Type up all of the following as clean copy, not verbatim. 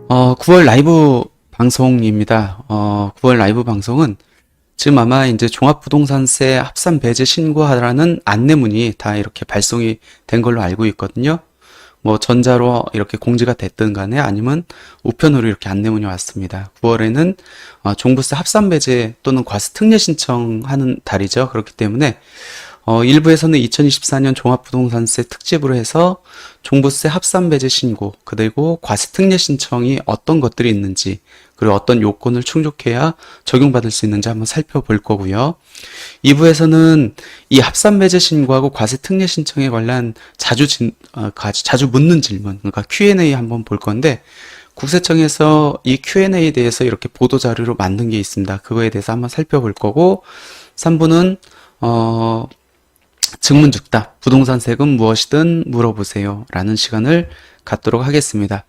9월 라이브 방송입니다. 9월 라이브 방송은 지금 아마 이제 종합부동산세 합산 배제 신고하라는 안내문이 다 이렇게 발송이 된 걸로 알고 있거든요. 뭐 전자로 이렇게 공지가 됐든 간에 아니면 우편으로 이렇게 안내문이 왔습니다. 9월에는 종부세 합산 배제 또는 과세 특례 신청하는 달이죠. 그렇기 때문에 일부에서는 2024년 종합부동산세 특집으로 해서 종부세 합산 배제 신고, 그리고 과세 특례 신청이 어떤 것들이 있는지, 그리고 어떤 요건을 충족해야 적용받을 수 있는지 한번 살펴볼 거고요. 2부에서는 이 합산 배제 신고하고 과세 특례 신청에 관한 자주 묻는 질문, 그러니까 Q&A 한번 볼 건데, 국세청에서 이 Q&A에 대해서 이렇게 보도 자료로 만든 게 있습니다. 그거에 대해서 한번 살펴볼 거고, 3부는 증문즉답, 부동산 세금 무엇이든 물어보세요 라는 시간을 갖도록 하겠습니다.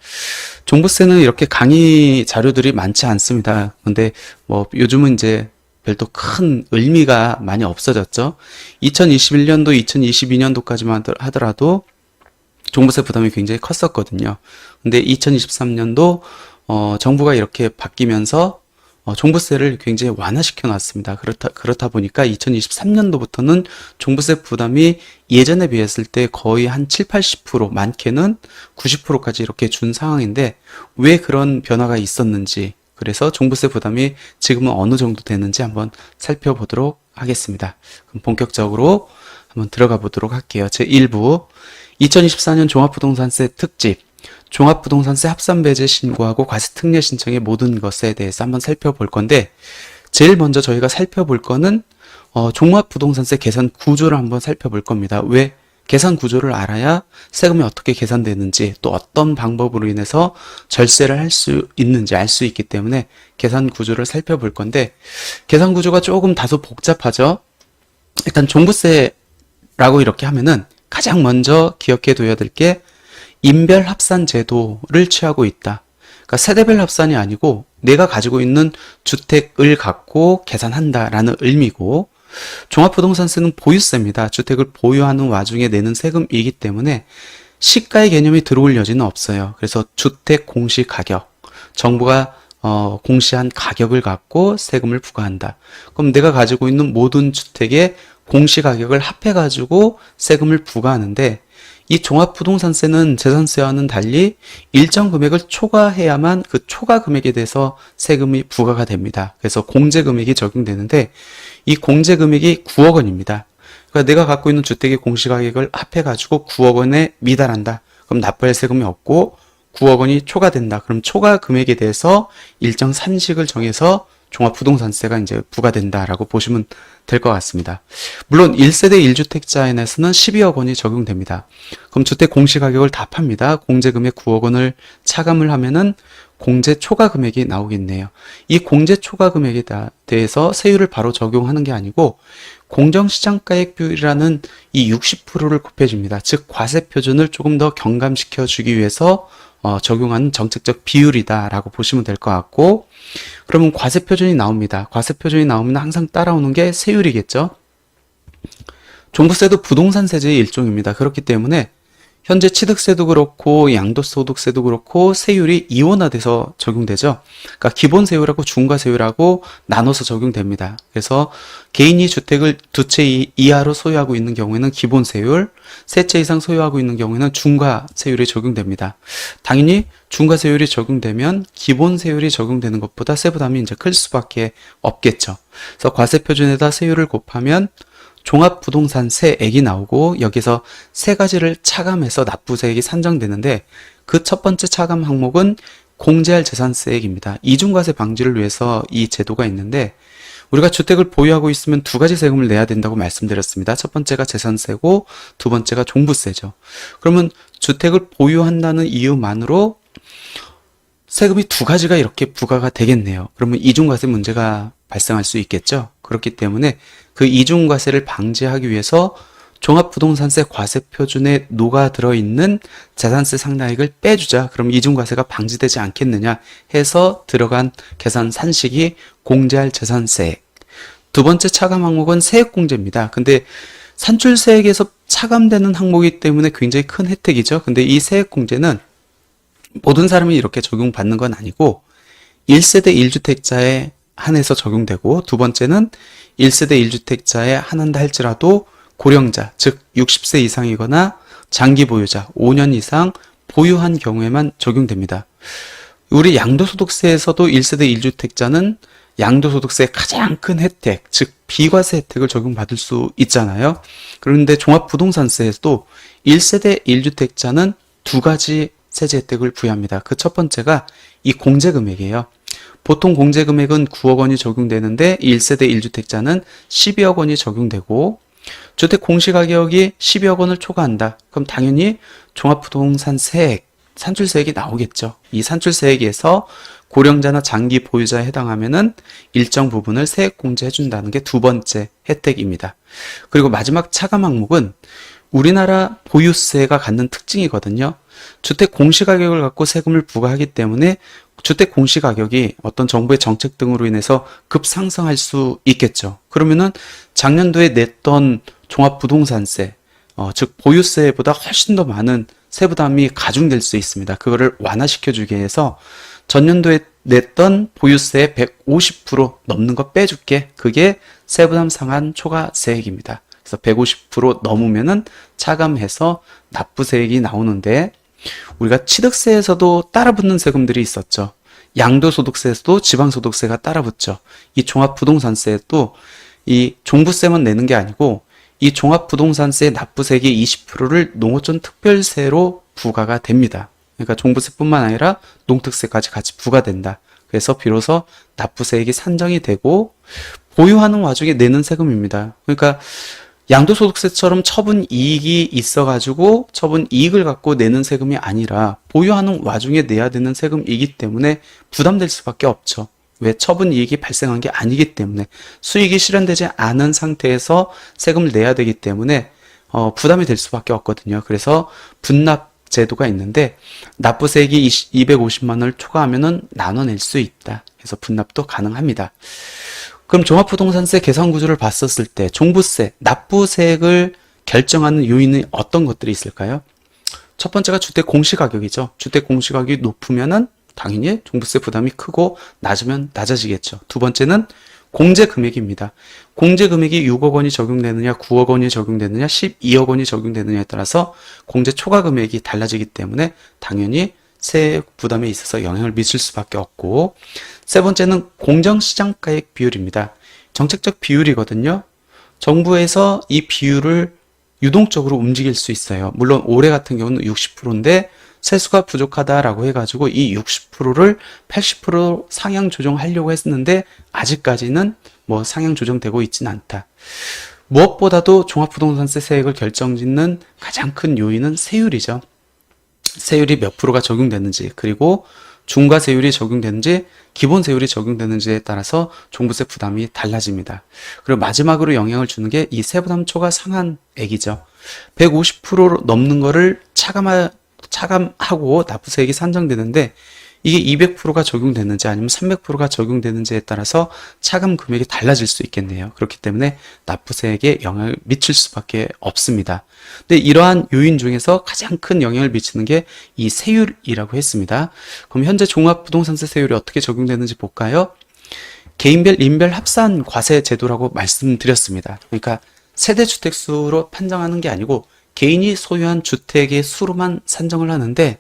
종부세는 이렇게 강의 자료들이 많지 않습니다. 근데 뭐 요즘은 이제 별도 큰 의미가 많이 없어졌죠. 2021년도, 2022년도까지만 하더라도 종부세 부담이 굉장히 컸었거든요. 근데 2023년도 정부가 이렇게 바뀌면서 종부세를 굉장히 완화시켜 놨습니다. 그렇다 보니까 2023년도부터는 종부세 부담이 예전에 비했을 때 거의 한 7, 80%, 많게는 90%까지 이렇게 준 상황인데 왜 그런 변화가 있었는지, 그래서 종부세 부담이 지금은 어느 정도 되는지 한번 살펴보도록 하겠습니다. 그럼 본격적으로 한번 들어가 보도록 할게요. 제1부 2024년 종합부동산세 특집, 종합부동산세 합산배제 신고하고 과세 특례 신청의 모든 것에 대해서 한번 살펴볼 건데, 제일 먼저 저희가 살펴볼 거는 종합부동산세 계산 구조를 한번 살펴볼 겁니다. 왜? 계산 구조를 알아야 세금이 어떻게 계산되는지, 또 어떤 방법으로 인해서 절세를 할 수 있는지 알 수 있기 때문에 계산 구조를 살펴볼 건데, 계산 구조가 조금 다소 복잡하죠. 일단 종부세라고 이렇게 하면은 가장 먼저 기억해 둬야 될 게 인별 합산 제도를 취하고 있다. 그러니까 세대별 합산이 아니고 내가 가지고 있는 주택을 갖고 계산한다라는 의미고, 종합부동산세는 보유세입니다. 주택을 보유하는 와중에 내는 세금이기 때문에 시가의 개념이 들어올 여지는 없어요. 그래서 주택 공시가격, 정부가 공시한 가격을 갖고 세금을 부과한다. 그럼 내가 가지고 있는 모든 주택의 공시가격을 합해가지고 세금을 부과하는데, 이 종합부동산세는 재산세와는 달리 일정 금액을 초과해야만 그 초과 금액에 대해서 세금이 부과가 됩니다. 그래서 공제금액이 적용되는데, 이 공제금액이 9억 원입니다. 그러니까 내가 갖고 있는 주택의 공시가격을 합해가지고 9억 원에 미달한다. 그럼 납부할 세금이 없고 9억 원이 초과된다. 그럼 초과 금액에 대해서 일정 산식을 정해서 종합부동산세가 이제 부과된다라고 보시면 될 것 같습니다. 물론 1세대 1주택자에서는 12억 원이 적용됩니다. 그럼 주택 공시가격을 다 팝니다. 공제금액 9억 원을 차감을 하면은 공제 초과 금액이 나오겠네요. 이 공제 초과 금액에 대해서 세율을 바로 적용하는 게 아니고 공정시장가액 비율이라는 이 60%를 곱해줍니다. 즉 과세 표준을 조금 더 경감시켜 주기 위해서 적용하는 정책적 비율이다라고 보시면 될 것 같고, 그러면 과세 표준이 나옵니다. 과세 표준이 나오면 항상 따라오는 게 세율이겠죠. 종부세도 부동산 세제의 일종입니다. 그렇기 때문에 현재 취득세도 그렇고 양도소득세도 그렇고 세율이 이원화돼서 적용되죠. 그러니까 기본세율하고 중과세율하고 나눠서 적용됩니다. 그래서 개인이 주택을 두 채 이하로 소유하고 있는 경우에는 기본세율, 세 채 이상 소유하고 있는 경우에는 중과세율이 적용됩니다. 당연히 중과세율이 적용되면 기본세율이 적용되는 것보다 세부담이 이제 클 수밖에 없겠죠. 그래서 과세표준에다 세율을 곱하면 종합부동산세액이 나오고, 여기서 세 가지를 차감해서 납부세액이 산정되는데, 그 첫 번째 차감 항목은 공제할 재산세액입니다. 이중과세 방지를 위해서 이 제도가 있는데, 우리가 주택을 보유하고 있으면 두 가지 세금을 내야 된다고 말씀드렸습니다. 첫 번째가 재산세고 두 번째가 종부세죠. 그러면 주택을 보유한다는 이유만으로 세금이 두 가지가 이렇게 부과가 되겠네요. 그러면 이중과세 문제가 발생할 수 있겠죠. 그렇기 때문에 그 이중과세를 방지하기 위해서 종합부동산세 과세표준에 녹아들어 있는 재산세 상납액을 빼주자. 그럼 이중과세가 방지되지 않겠느냐 해서 들어간 계산 산식이 공제할 재산세액. 두 번째 차감 항목은 세액공제입니다. 근데 산출세액에서 차감되는 항목이기 때문에 굉장히 큰 혜택이죠. 근데 이 세액공제는 모든 사람이 이렇게 적용받는 건 아니고 1세대 1주택자에 한해서 적용되고, 두 번째는 1세대 1주택자에 한한다 할지라도 고령자, 즉 60세 이상이거나 장기 보유자 5년 이상 보유한 경우에만 적용됩니다. 우리 양도소득세에서도 1세대 1주택자는 양도소득세의 가장 큰 혜택, 즉 비과세 혜택을 적용받을 수 있잖아요. 그런데 종합부동산세에서도 1세대 1주택자는 두 가지 세제 혜택을 부여합니다. 그 첫 번째가 이 공제금액이에요. 보통 공제금액은 9억 원이 적용되는데 1세대 1주택자는 12억 원이 적용되고, 주택 공시가격이 12억 원을 초과한다. 그럼 당연히 종합부동산세액, 산출세액이 나오겠죠. 이 산출세액에서 고령자나 장기 보유자에 해당하면은 일정 부분을 세액 공제해준다는 게 두 번째 혜택입니다. 그리고 마지막 차감 항목은 우리나라 보유세가 갖는 특징이거든요. 주택 공시가격을 갖고 세금을 부과하기 때문에 주택 공시가격이 어떤 정부의 정책 등으로 인해서 급상승할 수 있겠죠. 그러면은 작년도에 냈던 종합부동산세, 즉 보유세보다 훨씬 더 많은 세부담이 가중될 수 있습니다. 그거를 완화시켜주기 위해서 전년도에 냈던 보유세의 150% 넘는 거 빼줄게. 그게 세부담 상한 초과세액입니다. 그래서 150% 넘으면은 차감해서 납부세액이 나오는데, 우리가 취득세에서도 따라붙는 세금들이 있었죠. 양도소득세에서도 지방소득세가 따라붙죠. 이 종합부동산세도 이 종부세만 내는 게 아니고 이 종합부동산세 납부세액의 20%를 농어촌 특별세로 부과가 됩니다. 그러니까 종부세뿐만 아니라 농특세까지 같이 부과된다. 그래서 비로소 납부세액이 산정이 되고 보유하는 와중에 내는 세금입니다. 그러니까 양도소득세처럼 처분 이익이 있어가지고 처분 이익을 갖고 내는 세금이 아니라 보유하는 와중에 내야 되는 세금이기 때문에 부담될 수밖에 없죠. 왜? 처분 이익이 발생한 게 아니기 때문에, 수익이 실현되지 않은 상태에서 세금을 내야 되기 때문에 부담이 될 수밖에 없거든요. 그래서 분납 제도가 있는데 납부세액이 250만 원을 초과하면은 나눠낼 수 있다. 그래서 분납도 가능합니다. 그럼 종합부동산세 계산 구조를 봤었을 때 종부세, 납부세액을 결정하는 요인은 어떤 것들이 있을까요? 첫 번째가 주택 공시가격이죠. 주택 공시가격이 높으면은 당연히 종부세 부담이 크고 낮으면 낮아지겠죠. 두 번째는 공제금액입니다. 공제금액이 6억 원이 적용되느냐, 9억 원이 적용되느냐, 12억 원이 적용되느냐에 따라서 공제 초과금액이 달라지기 때문에 당연히 세액 부담에 있어서 영향을 미칠 수밖에 없고, 세 번째는 공정시장가액 비율입니다. 정책적 비율이거든요. 정부에서 이 비율을 유동적으로 움직일 수 있어요. 물론 올해 같은 경우는 60%인데 세수가 부족하다라고 해가지고 이 60%를 80% 상향 조정하려고 했는데 아직까지는 뭐 상향 조정되고 있지는 않다. 무엇보다도 종합부동산세 세액을 결정짓는 가장 큰 요인은 세율이죠. 세율이 몇 프로가 적용되는지, 그리고 중과세율이 적용되는지, 기본세율이 적용되는지에 따라서 종부세 부담이 달라집니다. 그리고 마지막으로 영향을 주는 게 이 세부담 초과 상한액이죠. 150% 넘는 거를 차감하고 납부세액이 산정되는데 이게 200%가 적용되는지 아니면 300%가 적용되는지에 따라서 차감 금액이 달라질 수 있겠네요. 그렇기 때문에 납부세액에 영향을 미칠 수밖에 없습니다. 근데 이러한 요인 중에서 가장 큰 영향을 미치는 게 이 세율이라고 했습니다. 그럼 현재 종합부동산세 세율이 어떻게 적용되는지 볼까요? 개인별, 임별 합산 과세 제도라고 말씀드렸습니다. 그러니까 세대주택수로 판정하는 게 아니고 개인이 소유한 주택의 수로만 산정을 하는데,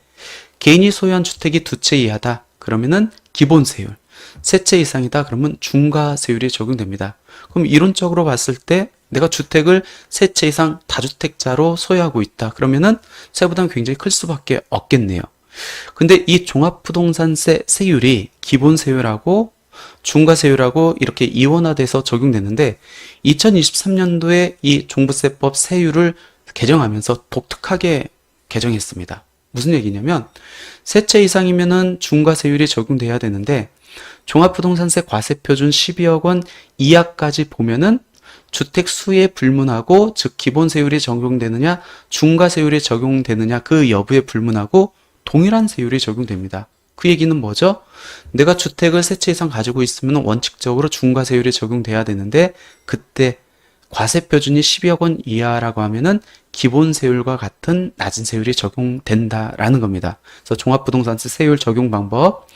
개인이 소유한 주택이 두 채 이하다 그러면은 기본세율, 세 채 이상이다 그러면 중과세율이 적용됩니다. 그럼 이론적으로 봤을 때 내가 주택을 세 채 이상 다주택자로 소유하고 있다 그러면은 세부담이 굉장히 클 수밖에 없겠네요. 근데 이 종합부동산세 세율이 기본세율하고 중과세율하고 이렇게 이원화돼서 적용되는데 2023년도에 이 종부세법 세율을 개정하면서 독특하게 개정했습니다. 무슨 얘기냐면 세 채 이상이면은 중과세율이 적용돼야 되는데 종합부동산세 과세표준 12억 원 이하까지 보면은 주택 수에 불문하고, 즉 기본세율이 적용되느냐 중과세율이 적용되느냐 그 여부에 불문하고 동일한 세율이 적용됩니다. 그 얘기는 뭐죠? 내가 주택을 세 채 이상 가지고 있으면 원칙적으로 중과세율이 적용돼야 되는데 그때 과세 표준이 12억 원 이하라고 하면은 기본 세율과 같은 낮은 세율이 적용된다라는 겁니다. 그래서 종합부동산세 세율 적용 방법,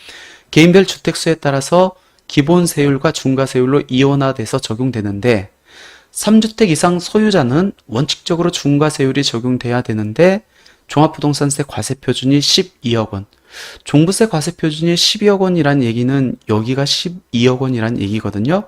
개인별 주택수에 따라서 기본 세율과 중과 세율로 이원화돼서 적용되는데 3주택 이상 소유자는 원칙적으로 중과 세율이 적용돼야 되는데 종합부동산세 과세 표준이 12억 원. 종부세 과세 표준이 12억 원이란 얘기는 여기가 12억 원이란 얘기거든요.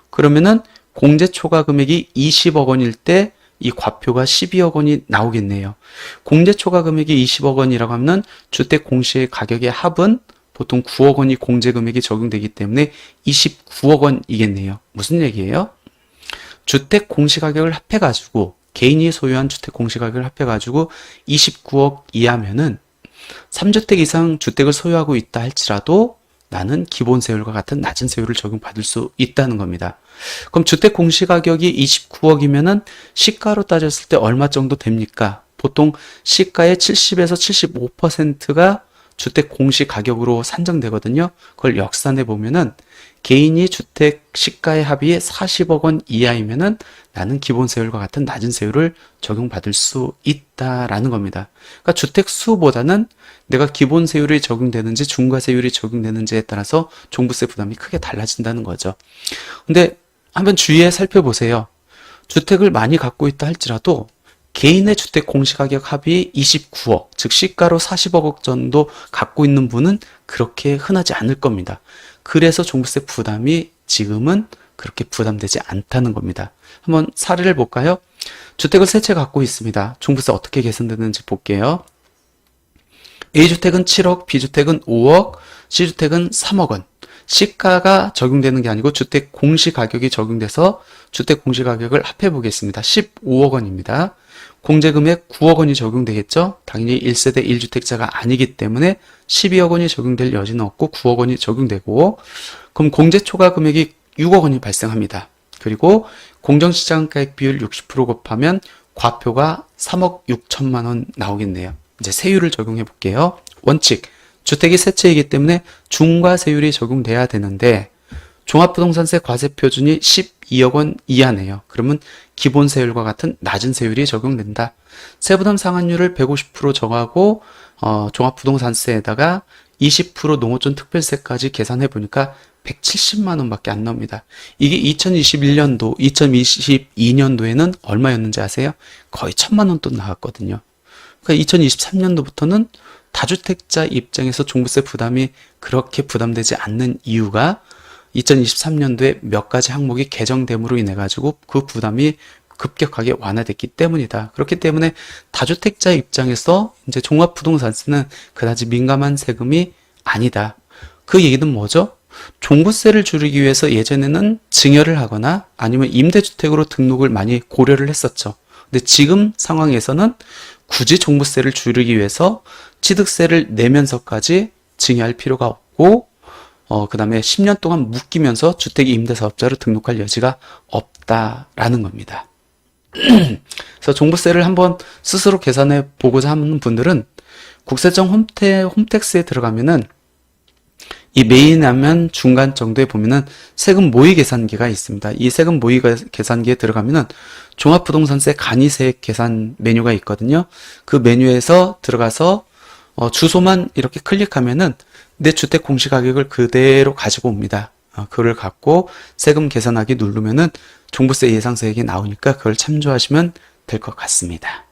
그러면은 공제 초과 금액이 20억 원일 때 이 과표가 12억 원이 나오겠네요. 공제 초과 금액이 20억 원이라고 하면 주택 공시 가격의 합은 보통 9억 원이 공제 금액이 적용되기 때문에 29억 원이겠네요. 무슨 얘기예요? 주택 공시가격을 합해가지고 개인이 소유한 주택 공시가격을 합해가지고 29억 이하면은 3주택 이상 주택을 소유하고 있다 할지라도 나는 기본 세율과 같은 낮은 세율을 적용받을 수 있다는 겁니다. 그럼 주택 공시가격이 29억이면은 시가로 따졌을 때 얼마 정도 됩니까? 보통 시가의 70에서 75%가 주택 공시가격으로 산정되거든요. 그걸 역산해 보면은 개인이 주택 시가의 합이 40억 원 이하이면은 나는 기본 세율과 같은 낮은 세율을 적용받을 수 있다라는 겁니다. 그러니까 주택 수보다는 내가 기본 세율이 적용되는지 중과 세율이 적용되는지에 따라서 종부세 부담이 크게 달라진다는 거죠. 근데 한번 주의해 살펴보세요. 주택을 많이 갖고 있다 할지라도 개인의 주택 공시가격 합이 29억, 즉 시가로 40억 정도 갖고 있는 분은 그렇게 흔하지 않을 겁니다. 그래서 종부세 부담이 지금은 그렇게 부담되지 않다는 겁니다. 한번 사례를 볼까요? 주택을 세 채 갖고 있습니다. 종부세 어떻게 계산되는지 볼게요. A주택은 7억, B주택은 5억, C주택은 3억 원. 시가가 적용되는 게 아니고 주택 공시가격이 적용돼서 주택 공시가격을 합해 보겠습니다. 15억 원입니다. 공제금액 9억 원이 적용되겠죠? 당연히 1세대 1주택자가 아니기 때문에 12억 원이 적용될 여지는 없고 9억 원이 적용되고, 그럼 공제 초과 금액이 6억 원이 발생합니다. 그리고 공정시장가액 비율 60% 곱하면 과표가 3억 6천만 원 나오겠네요. 이제 세율을 적용해 볼게요. 원칙, 주택이 세 채이기 때문에 중과 세율이 적용돼야 되는데 종합부동산세 과세 표준이 12억 원 이하네요. 그러면 기본 세율과 같은 낮은 세율이 적용된다. 세부담 상환율을 150% 정하고 종합부동산세에다가 20% 농어촌 특별세까지 계산해 보니까 170만 원밖에 안 나옵니다. 이게 2021년도, 2022년도에는 얼마였는지 아세요? 거의 1000만 원 돈 나왔거든요. 그러니까 2023년도부터는 다주택자 입장에서 종부세 부담이 그렇게 부담되지 않는 이유가 2023년도에 몇 가지 항목이 개정됨으로 인해 가지고 그 부담이 급격하게 완화됐기 때문이다. 그렇기 때문에 다주택자 입장에서 이제 종합부동산세는 그다지 민감한 세금이 아니다. 그 얘기는 뭐죠? 종부세를 줄이기 위해서 예전에는 증여를 하거나 아니면 임대주택으로 등록을 많이 고려를 했었죠. 근데 지금 상황에서는 굳이 종부세를 줄이기 위해서 취득세를 내면서까지 증여할 필요가 없고 그 다음에 10년 동안 묶이면서 주택 임대사업자로 등록할 여지가 없다라는 겁니다. 그래서 종부세를 한번 스스로 계산해 보고자 하는 분들은 국세청 홈택스에 들어가면은 이 메인하면 중간 정도에 보면은 세금 모의 계산기가 있습니다. 이 세금 모의 계산기에 들어가면은 종합부동산세 간이세액 계산 메뉴가 있거든요. 그 메뉴에서 들어가서 주소만 이렇게 클릭하면은 내 주택 공시가격을 그대로 가지고 옵니다. 그걸 갖고 세금 계산하기 누르면은 종부세 예상세액이 나오니까 그걸 참조하시면 될 것 같습니다.